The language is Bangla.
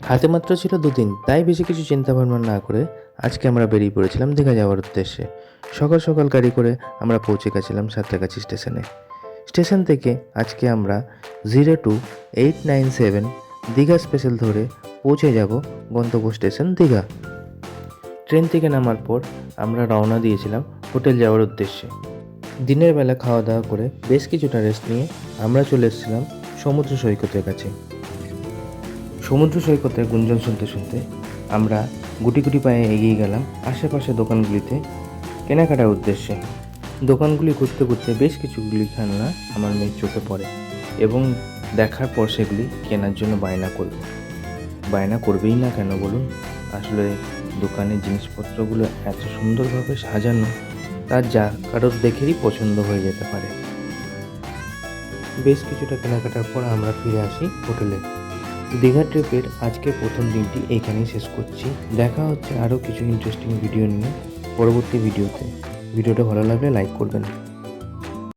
হাতে মাত্র ছিল 2 দিন, তাই বেশি কিছু চিন্তা ভাবনা না করে আজকে আমরা বেরিয়ে পড়েছিলাম দীঘা যাওয়ার উদ্দেশ্যে। সকাল সকাল গাড়ি করে আমরা পৌঁছে গেছিলাম সাঁতরাগাছি স্টেশনে। স্টেশন থেকে আজকে আমরা 02897 দীঘা স্পেশাল ধরে পৌঁছে যাব গন্তব্য স্টেশন দীঘা। ট্রেন থেকে নামার পর আমরা রওনা দিয়েছিলাম হোটেল যাওয়ার উদ্দেশ্যে। দিনের বেলা খাওয়া দাওয়া করে বেশ কিছুটা রেস্ট নিয়ে আমরা চলে এসেছিলাম সমুদ্র সৈকতের কাছে। সমুদ্র সৈকতের গুঞ্জন শুনতে শুনতে আমরা গুটি গুটি পায়ে এগিয়ে গেলাম আশেপাশে দোকানগুলিতে কেনাকাটার উদ্দেশ্যে। দোকানগুলি ঘুরতে ঘুরতে বেশ কিছুগুলি খেলনা আমার মেয়ের চোখে পড়ে এবং দেখার পর সেগুলি কেনার জন্য বায়না করবেই না কেন বলুন? আসলে দোকানের জিনিসপত্রগুলো এত সুন্দরভাবে সাজানো, তার যা কারোর দেখেই পছন্দ হয়ে যেতে পারে। বেশ কিছুটা কেনাকাটার পর আমরা ফিরে আসি হোটেলে। দীঘা ট্রিপের আজকের প্রথম দিনটি এইখানেই শেষ করছি। দেখা হচ্ছে আরও কিছু ইন্টারেস্টিং ভিডিও নিয়ে পরবর্তী ভিডিওতে। ভিডিওটা ভালো লাগলে লাইক করবেন।